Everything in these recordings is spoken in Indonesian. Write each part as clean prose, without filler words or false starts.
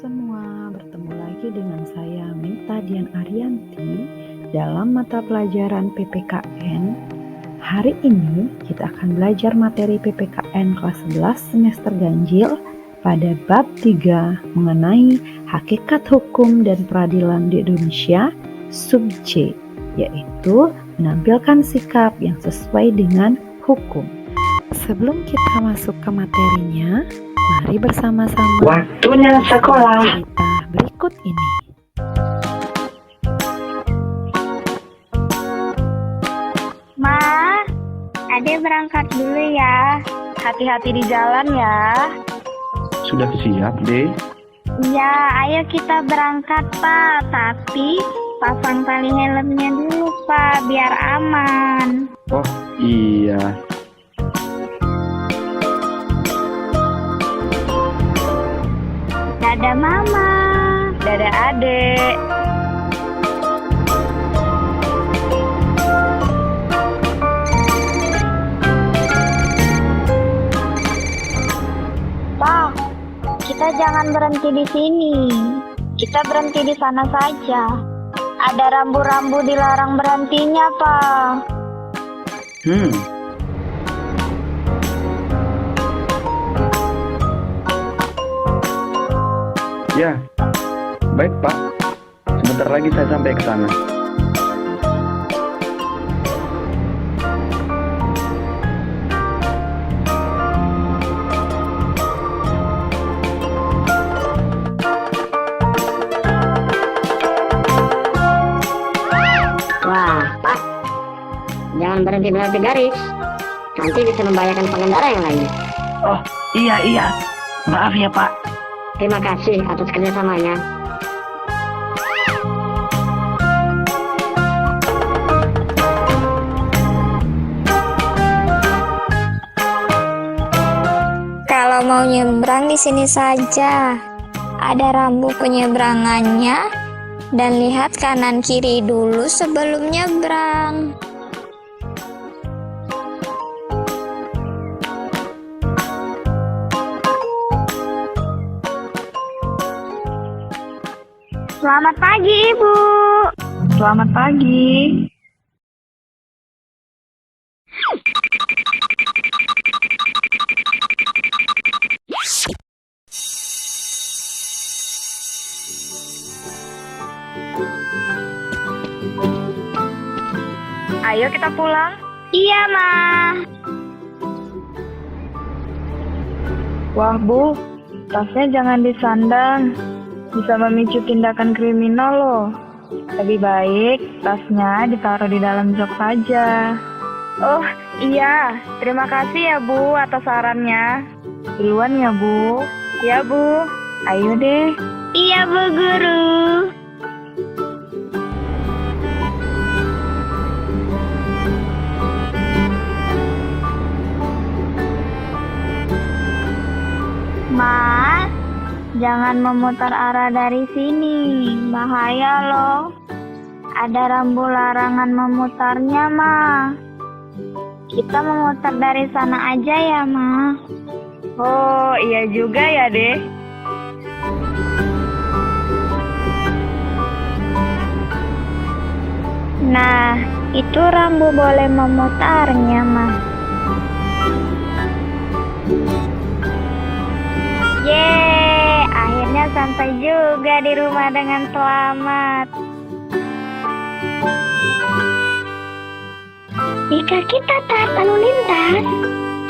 semua, bertemu lagi dengan saya Mita Dian Arianti dalam mata pelajaran PPKN. Hari ini kita akan belajar materi PPKN kelas 11 semester ganjil pada bab 3 mengenai hakikat hukum dan peradilan di Indonesia sub C, yaitu menampilkan sikap yang sesuai dengan hukum. Sebelum kita masuk ke materinya, mari bersama-sama Waktunya sekolah. cerita berikut ini. Ma, Ade berangkat dulu ya. Hati-hati di jalan ya. Sudah siap, Dek? Iya, ayo kita berangkat, Pak. Tapi pasang tali helmnya dulu, Pak, biar aman. Oh, iya. Dadah Mama. Dadah Adek. Pak, kita jangan berhenti di sini. Kita berhenti di sana saja. Ada rambu-rambu dilarang berhentinya, Pak. Ya, baik Pak. Sebentar lagi saya sampai ke sana. Wah, Pak, jangan berhenti garis. Nanti bisa membahayakan pengendara yang lain. Oh, iya. Maaf ya, Pak. Terima kasih atas kerjasamanya. Kalau mau nyebrang di sini saja. Ada rambu penyeberangannya dan lihat kanan kiri dulu sebelum nyebrang. Selamat pagi, Ibu. Selamat pagi. Ayo kita pulang. Iya, Ma. Wah, Bu, tasnya jangan disandang. Bisa memicu tindakan kriminal loh. Lebih baik tasnya ditaruh di dalam jok saja. Oh, iya. Terima kasih ya, Bu, atas sarannya. Duluan ya, Bu. Ya, Bu. Ayo deh. Iya, Bu Guru. Ma, jangan memutar arah dari sini. Bahaya loh. Ada rambu larangan memutarnya, Ma. Kita memutar dari sana aja ya, Ma. Oh, iya juga ya, deh. Nah, itu rambu boleh memutarnya, Ma. Yeay, akhirnya sampai juga di rumah dengan selamat. Jika kita taat lalu lintas,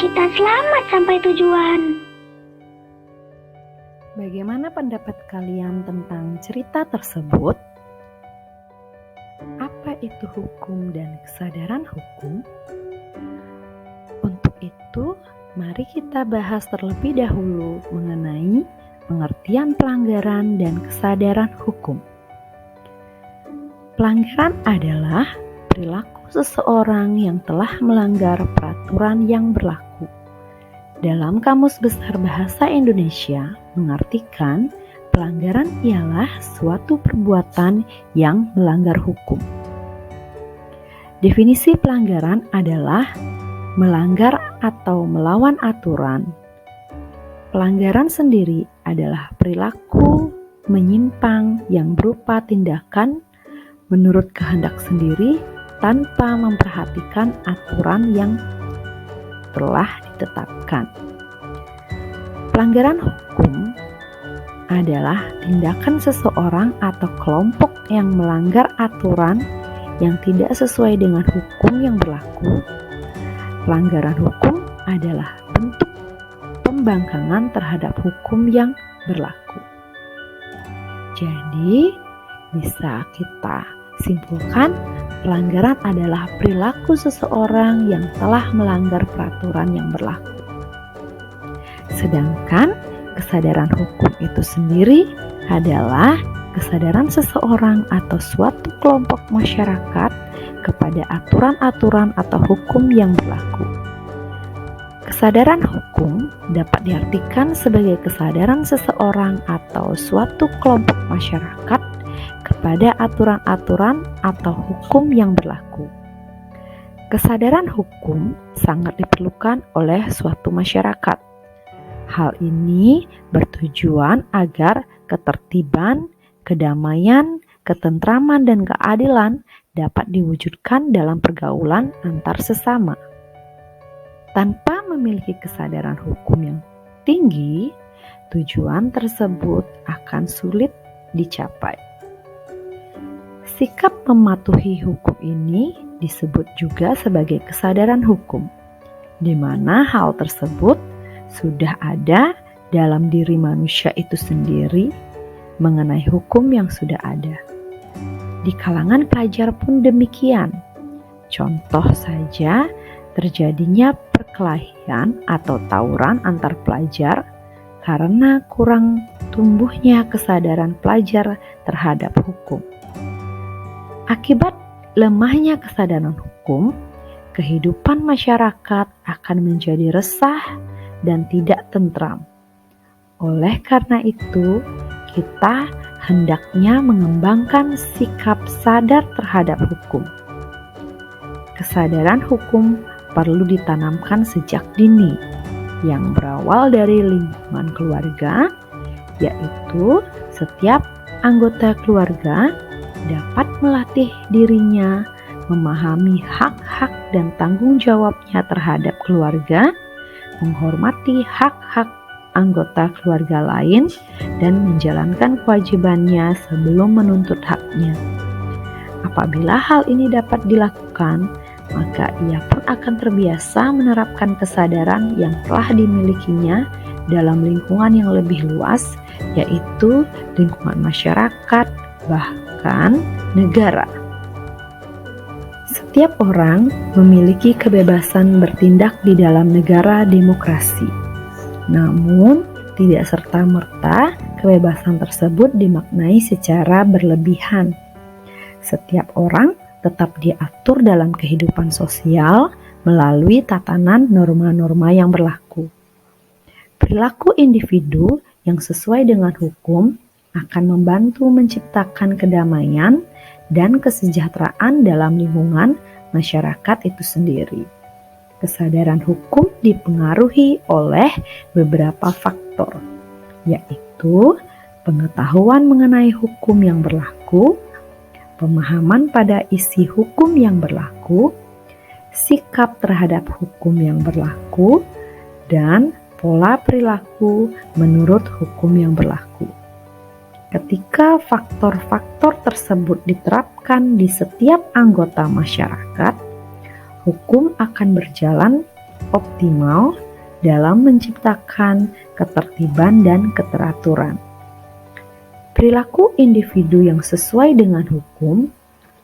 kita selamat sampai tujuan. Bagaimana pendapat kalian tentang cerita tersebut? Apa itu hukum dan kesadaran hukum? Untuk itu, mari kita bahas terlebih dahulu mengenai pengertian pelanggaran dan kesadaran hukum. Pelanggaran adalah perilaku seseorang yang telah melanggar peraturan yang berlaku. Dalam Kamus Besar Bahasa Indonesia mengartikan pelanggaran ialah suatu perbuatan yang melanggar hukum. Definisi pelanggaran adalah melanggar atau melawan aturan. Pelanggaran sendiri adalah perilaku menyimpang yang berupa tindakan menurut kehendak sendiri tanpa memperhatikan aturan yang telah ditetapkan. Pelanggaran hukum adalah tindakan seseorang atau kelompok yang melanggar aturan yang tidak sesuai dengan hukum yang berlaku. Pelanggaran hukum adalah bentuk pembangkangan terhadap hukum yang berlaku. Jadi, bisa kita simpulkan, pelanggaran adalah perilaku seseorang yang telah melanggar peraturan yang berlaku. Sedangkan kesadaran hukum itu sendiri adalah kesadaran seseorang atau suatu kelompok masyarakat kepada aturan-aturan atau hukum yang berlaku. Kesadaran hukum dapat diartikan sebagai kesadaran seseorang atau suatu kelompok masyarakat kepada aturan-aturan atau hukum yang berlaku. Kesadaran hukum sangat diperlukan oleh suatu masyarakat. Hal ini bertujuan agar ketertiban, kedamaian, ketentraman, dan keadilan dapat diwujudkan dalam pergaulan antar sesama. Tanpa memiliki kesadaran hukum yang tinggi, tujuan tersebut akan sulit dicapai. Sikap mematuhi hukum ini disebut juga sebagai kesadaran hukum, di mana hal tersebut sudah ada dalam diri manusia itu sendiri mengenai hukum yang sudah ada. Di kalangan pelajar pun demikian. Contoh saja terjadinya perkelahian atau tawuran antar pelajar karena kurang tumbuhnya kesadaran pelajar terhadap hukum. Akibat lemahnya kesadaran hukum, kehidupan masyarakat akan menjadi resah dan tidak tentram. Oleh karena itu, kita hendaknya mengembangkan sikap sadar terhadap hukum. Kesadaran hukum perlu ditanamkan sejak dini, yang berawal dari lingkungan keluarga, yaitu setiap anggota keluarga dapat melatih dirinya memahami hak-hak dan tanggung jawabnya terhadap keluarga, menghormati hak-hak anggota keluarga lain, dan menjalankan kewajibannya sebelum menuntut haknya. Apabila hal ini dapat dilakukan, maka ia pun akan terbiasa menerapkan kesadaran yang telah dimilikinya dalam lingkungan yang lebih luas, yaitu lingkungan masyarakat, bahkan negara. Setiap orang memiliki kebebasan bertindak di dalam negara demokrasi. Namun, tidak serta-merta kebebasan tersebut dimaknai secara berlebihan. Setiap orang tetap diatur dalam kehidupan sosial melalui tatanan norma-norma yang berlaku. Perilaku individu yang sesuai dengan hukum akan membantu menciptakan kedamaian dan kesejahteraan dalam lingkungan masyarakat itu sendiri. Kesadaran hukum dipengaruhi oleh beberapa faktor, yaitu pengetahuan mengenai hukum yang berlaku, pemahaman pada isi hukum yang berlaku, sikap terhadap hukum yang berlaku, dan pola perilaku menurut hukum yang berlaku. Ketika faktor-faktor tersebut diterapkan di setiap anggota masyarakat, hukum akan berjalan optimal dalam menciptakan ketertiban dan keteraturan. Perilaku individu yang sesuai dengan hukum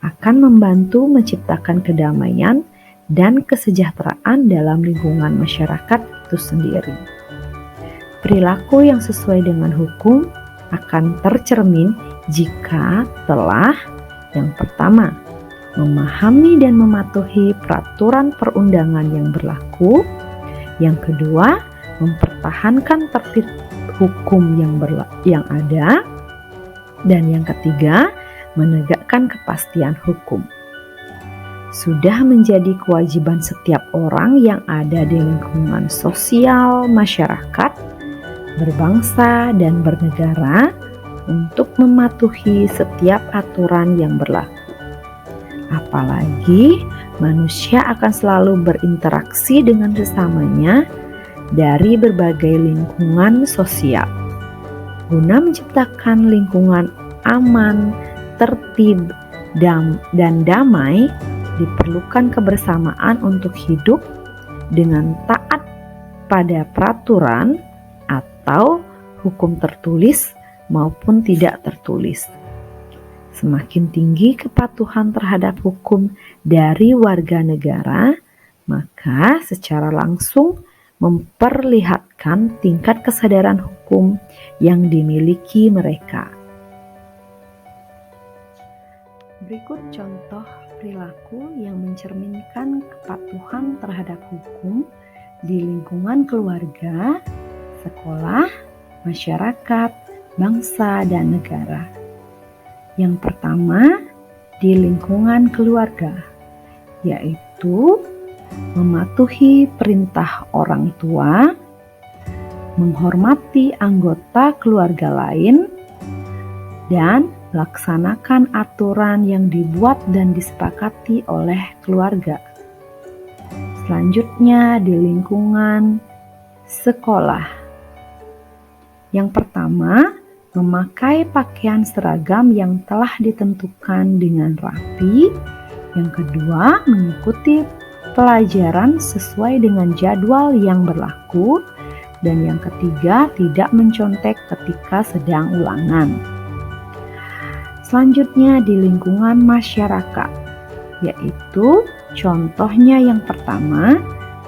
akan membantu menciptakan kedamaian dan kesejahteraan dalam lingkungan masyarakat itu sendiri. Perilaku yang sesuai dengan hukum akan tercermin jika telah yang pertama, memahami dan mematuhi peraturan perundangan yang berlaku, yang kedua, mempertahankan tertib hukum yang ada, dan yang ketiga, menegakkan kepastian hukum. Sudah menjadi kewajiban setiap orang yang ada di lingkungan sosial masyarakat berbangsa, dan bernegara untuk mematuhi setiap aturan yang berlaku. Apalagi manusia akan selalu berinteraksi dengan sesamanya dari berbagai lingkungan sosial. Guna menciptakan lingkungan aman, tertib, dan damai, diperlukan kebersamaan untuk hidup dengan taat pada peraturan atau hukum tertulis maupun tidak tertulis. Semakin tinggi kepatuhan terhadap hukum dari warga negara, maka secara langsung memperlihatkan tingkat kesadaran hukum yang dimiliki mereka. Berikut contoh perilaku yang mencerminkan kepatuhan terhadap hukum di lingkungan keluarga, sekolah, masyarakat, bangsa, dan negara. Yang pertama, di lingkungan keluarga, yaitu mematuhi perintah orang tua, menghormati anggota keluarga lain, dan melaksanakan aturan yang dibuat dan disepakati oleh keluarga. Selanjutnya, di lingkungan sekolah. Yang pertama, memakai pakaian seragam yang telah ditentukan dengan rapi. Yang kedua, mengikuti pelajaran sesuai dengan jadwal yang berlaku. Dan yang ketiga, tidak mencontek ketika sedang ulangan. Selanjutnya di lingkungan masyarakat, yaitu contohnya yang pertama,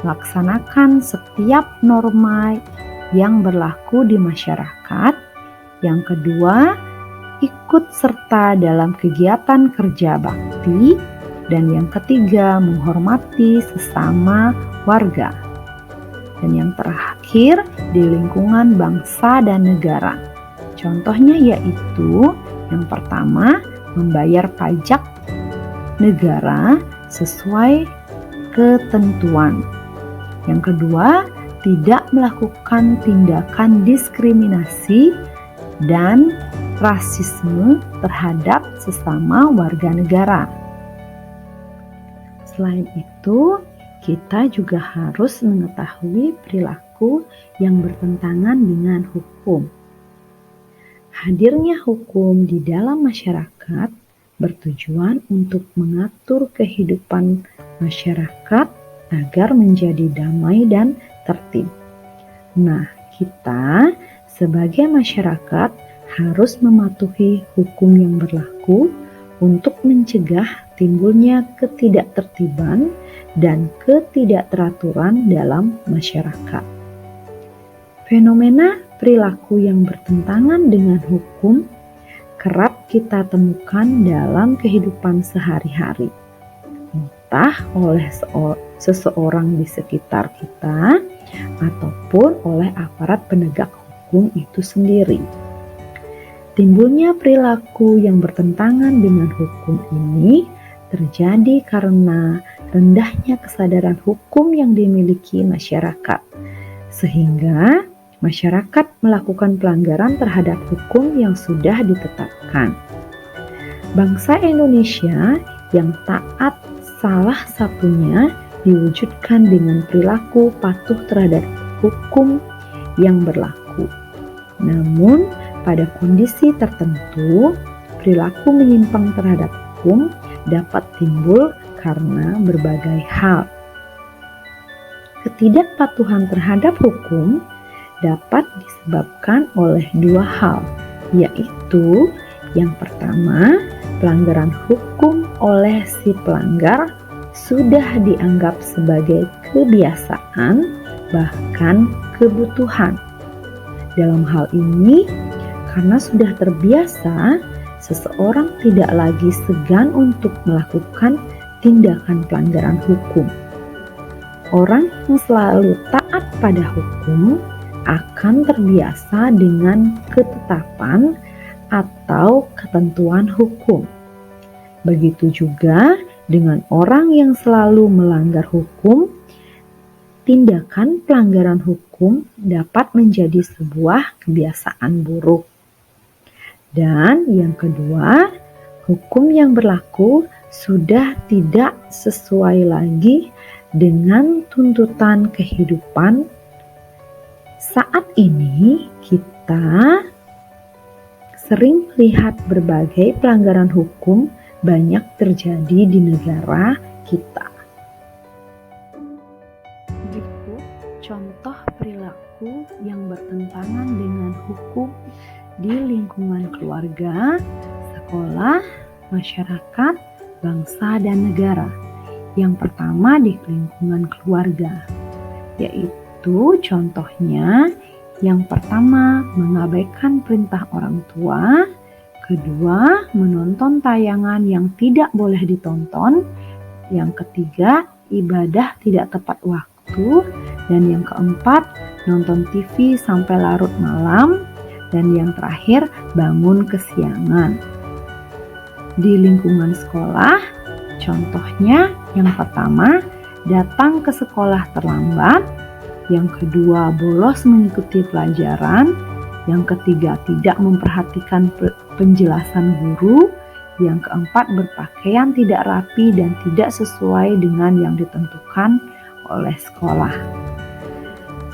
laksanakan setiap norma yang berlaku di masyarakat. Yang kedua, ikut serta dalam kegiatan kerja bakti. Dan yang ketiga, menghormati sesama warga. Dan yang terakhir, di lingkungan bangsa dan negara. Contohnya yaitu yang pertama, membayar pajak negara sesuai ketentuan. Yang kedua, tidak melakukan tindakan diskriminasi dan rasisme terhadap sesama warga negara. Selain itu, kita juga harus mengetahui perilaku yang bertentangan dengan hukum. Hadirnya hukum di dalam masyarakat bertujuan untuk mengatur kehidupan masyarakat agar menjadi damai dan tertib. Nah, kita sebagai masyarakat harus mematuhi hukum yang berlaku untuk mencegah timbulnya ketidaktertiban dan ketidakteraturan dalam masyarakat. Fenomena perilaku yang bertentangan dengan hukum kerap kita temukan dalam kehidupan sehari-hari, entah oleh seseorang di sekitar kita ataupun oleh aparat penegak hukum itu sendiri. Timbulnya perilaku yang bertentangan dengan hukum ini terjadi karena rendahnya kesadaran hukum yang dimiliki masyarakat, sehingga masyarakat melakukan pelanggaran terhadap hukum yang sudah ditetapkan. Bangsa Indonesia yang taat salah satunya diwujudkan dengan perilaku patuh terhadap hukum yang berlaku. Namun, pada kondisi tertentu, perilaku menyimpang terhadap hukum dapat timbul karena berbagai hal. Ketidakpatuhan terhadap hukum dapat disebabkan oleh dua hal, yaitu yang pertama, pelanggaran hukum oleh si pelanggar sudah dianggap sebagai kebiasaan, bahkan kebutuhan. Dalam hal ini, karena sudah terbiasa, seseorang tidak lagi segan untuk melakukan tindakan pelanggaran hukum. Orang yang selalu taat pada hukum akan terbiasa dengan ketetapan atau ketentuan hukum. Begitu juga dengan orang yang selalu melanggar hukum, tindakan pelanggaran hukum dapat menjadi sebuah kebiasaan buruk. Dan yang kedua, hukum yang berlaku sudah tidak sesuai lagi dengan tuntutan kehidupan. Saat ini kita sering melihat berbagai pelanggaran hukum banyak terjadi di negara kita. Berikut contoh perilaku yang bertentangan dengan hukum di lingkungan keluarga, sekolah, masyarakat, bangsa, dan negara. Yang pertama di lingkungan keluarga, yaitu contohnya yang pertama mengabaikan perintah orang tua, kedua menonton tayangan yang tidak boleh ditonton, yang ketiga ibadah tidak tepat waktu, dan yang keempat nonton TV sampai larut malam, dan yang terakhir bangun kesiangan. Di lingkungan sekolah, contohnya yang pertama datang ke sekolah terlambat, yang kedua bolos mengikuti pelajaran, yang ketiga tidak memperhatikan penjelasan guru, yang keempat berpakaian tidak rapi dan tidak sesuai dengan yang ditentukan oleh sekolah.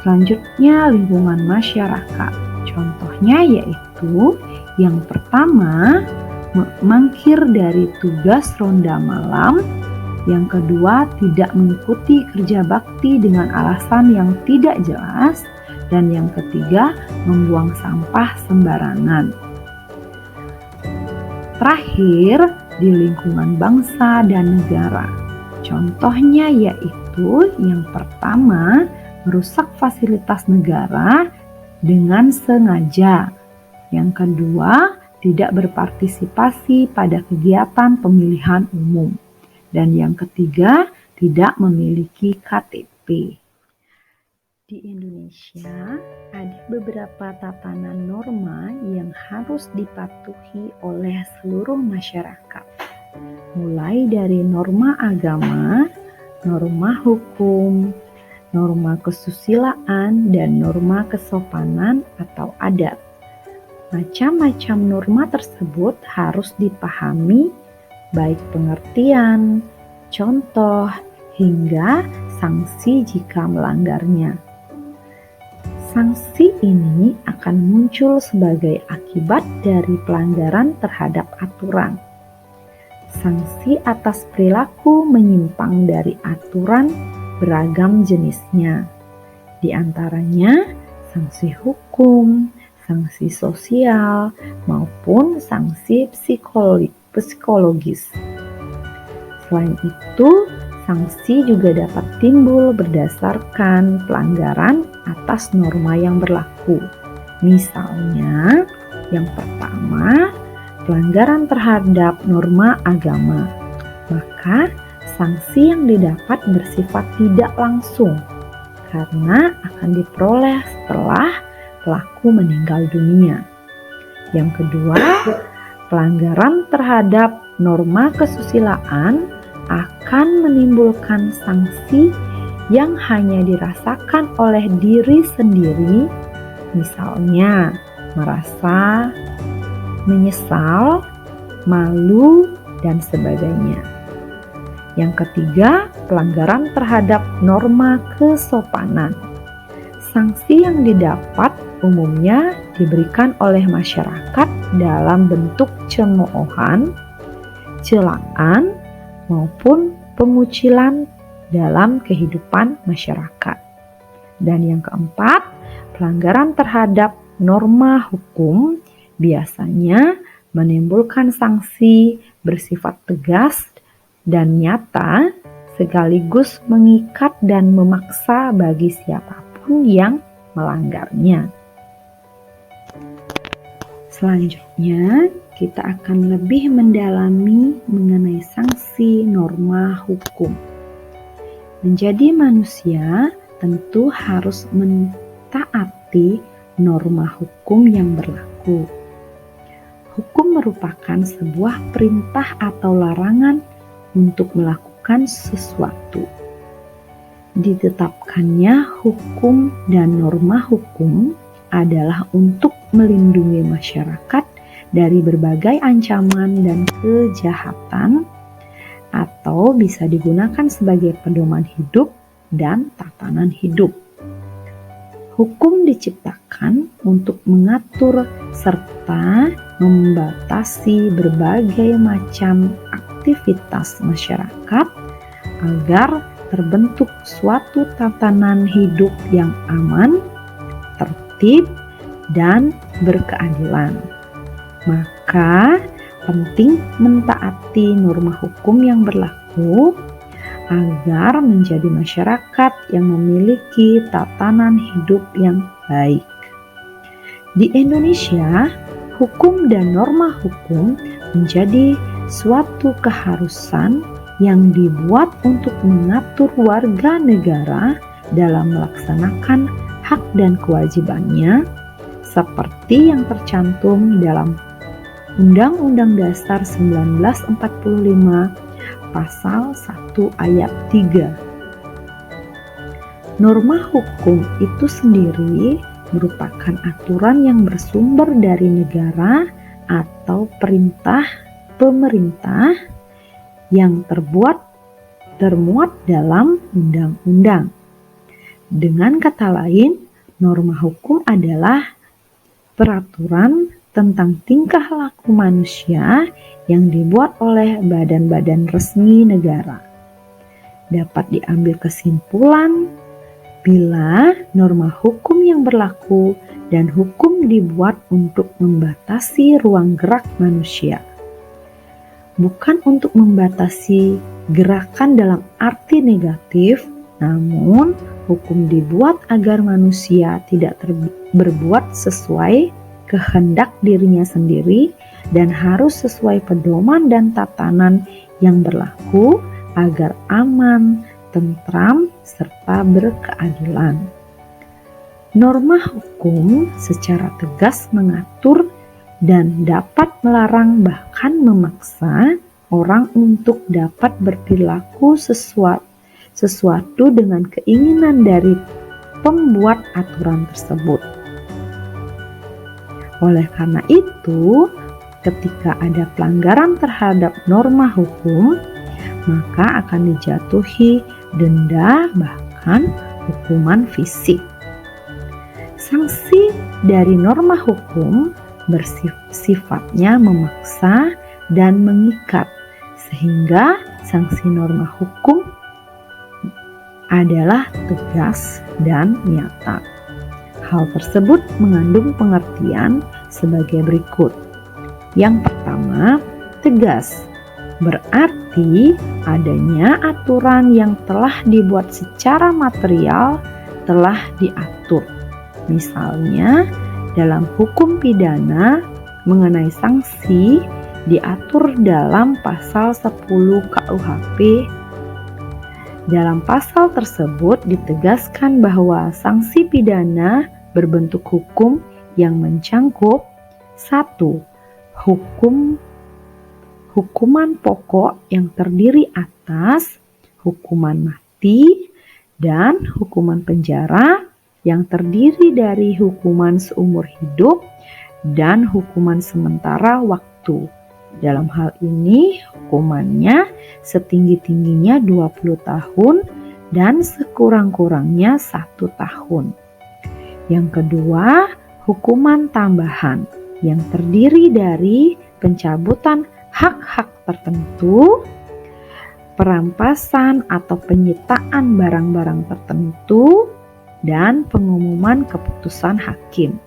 Selanjutnya lingkungan masyarakat, contohnya yaitu yang pertama mangkir dari tugas ronda malam, yang kedua tidak mengikuti kerja bakti dengan alasan yang tidak jelas, dan yang ketiga membuang sampah sembarangan. Terakhir di lingkungan bangsa dan negara, contohnya yaitu yang pertama merusak fasilitas negara dengan sengaja, yang kedua tidak berpartisipasi pada kegiatan pemilihan umum, dan yang ketiga tidak memiliki KTP. Di Indonesia ada beberapa tatanan norma yang harus dipatuhi oleh seluruh masyarakat, mulai dari norma agama, norma hukum, norma kesusilaan, dan norma kesopanan atau adat. Macam-macam norma tersebut harus dipahami, baik pengertian, contoh, hingga sanksi jika melanggarnya. Sanksi ini akan muncul sebagai akibat dari pelanggaran terhadap aturan. Sanksi atas perilaku menyimpang dari aturan beragam jenisnya. Di antaranya sanksi hukum, sanksi sosial, maupun sanksi psikologis. Selain itu, sanksi juga dapat timbul berdasarkan pelanggaran atas norma yang berlaku. Misalnya, yang pertama, pelanggaran terhadap norma agama. Maka, sanksi yang didapat bersifat tidak langsung karena akan diperoleh setelah pelaku meninggal dunia. Yang kedua, pelanggaran terhadap norma kesusilaan akan menimbulkan sanksi yang hanya dirasakan oleh diri sendiri, misalnya merasa menyesal, malu, dan sebagainya. Yang ketiga, pelanggaran terhadap norma kesopanan. Sanksi yang didapat umumnya diberikan oleh masyarakat dalam bentuk cemoohan, celaan, maupun pengucilan dalam kehidupan masyarakat. Dan yang keempat, pelanggaran terhadap norma hukum biasanya menimbulkan sanksi bersifat tegas dan nyata sekaligus mengikat dan memaksa bagi siapapun yang melanggarnya. Selanjutnya, kita akan lebih mendalami mengenai sanksi norma hukum. Menjadi manusia tentu harus mentaati norma hukum yang berlaku. Hukum merupakan sebuah perintah atau larangan untuk melakukan sesuatu. Ditetapkannya hukum dan norma hukum adalah untuk melindungi masyarakat dari berbagai ancaman dan kejahatan, atau bisa digunakan sebagai pedoman hidup dan tatanan hidup. Hukum diciptakan untuk mengatur serta membatasi berbagai macam aktivitas masyarakat agar terbentuk suatu tatanan hidup yang aman, tertib, dan berkeadilan. Maka penting mentaati norma hukum yang berlaku agar menjadi masyarakat yang memiliki tatanan hidup yang baik. Di Indonesia, hukum dan norma hukum menjadi suatu keharusan yang dibuat untuk mengatur warga negara dalam melaksanakan hak dan kewajibannya, seperti yang tercantum dalam Undang-Undang Dasar 1945 Pasal 1 Ayat 3. Norma hukum itu sendiri merupakan aturan yang bersumber dari negara atau perintah pemerintah yang termuat dalam undang-undang. Dengan kata lain, norma hukum adalah peraturan tentang tingkah laku manusia yang dibuat oleh badan-badan resmi negara. Dapat diambil kesimpulan bila norma hukum yang berlaku dan hukum dibuat untuk membatasi ruang gerak manusia, bukan untuk membatasi gerakan dalam arti negatif, namun hukum dibuat agar manusia tidak berbuat sesuai kehendak dirinya sendiri dan harus sesuai pedoman dan tatanan yang berlaku agar aman, tentram, serta berkeadilan. Norma hukum secara tegas mengatur dan dapat melarang bahkan memaksa orang untuk dapat berperilaku sesuatu dengan keinginan dari pembuat aturan tersebut. Oleh karena itu, ketika ada pelanggaran terhadap norma hukum, maka akan dijatuhi denda bahkan hukuman fisik. Sanksi dari norma hukum bersifatnya memaksa dan mengikat, sehingga sanksi norma hukum adalah tegas dan nyata. Hal tersebut mengandung pengertian sebagai berikut. Yang pertama, tegas berarti adanya aturan yang telah dibuat secara material telah diatur. Misalnya, dalam hukum pidana mengenai sanksi diatur dalam pasal 10 KUHP. Dalam pasal tersebut ditegaskan bahwa sanksi pidana berbentuk hukum yang mencangkup 1. Hukuman pokok yang terdiri atas hukuman mati dan hukuman penjara yang terdiri dari hukuman seumur hidup dan hukuman sementara waktu. Dalam hal ini, hukumannya setinggi-tingginya 20 tahun dan sekurang-kurangnya 1 tahun. Yang kedua, hukuman tambahan yang terdiri dari pencabutan hak-hak tertentu, perampasan atau penyitaan barang-barang tertentu, dan pengumuman keputusan hakim.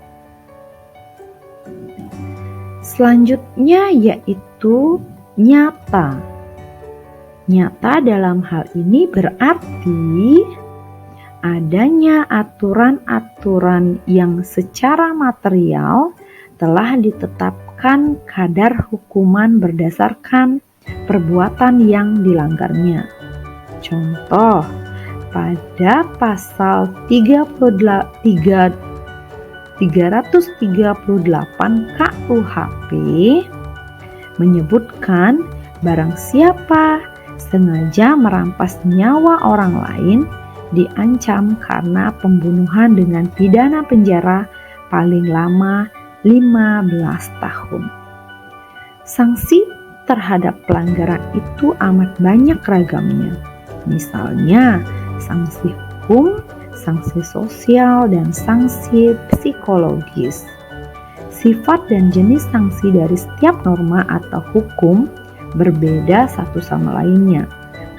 Selanjutnya yaitu nyata. Nyata dalam hal ini berarti adanya aturan-aturan yang secara material telah ditetapkan kadar hukuman berdasarkan perbuatan yang dilanggarnya. Contoh, pada pasal 338 KUHP menyebutkan barang siapa sengaja merampas nyawa orang lain diancam karena pembunuhan dengan pidana penjara paling lama 15 tahun. Sanksi terhadap pelanggaran itu amat banyak ragamnya. Misalnya, sanksi hukum, sanksi sosial, dan sanksi psikologis. Sifat dan jenis sanksi dari setiap norma atau hukum berbeda satu sama lainnya.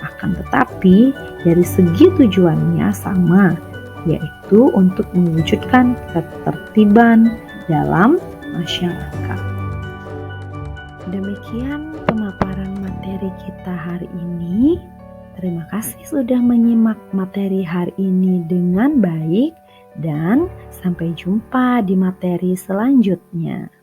Akan tetapi, dari segi tujuannya sama, yaitu untuk mewujudkan ketertiban dalam masyarakat. Demikian pemaparan materi kita hari ini. Terima kasih sudah menyimak materi hari ini dengan baik dan sampai jumpa di materi selanjutnya.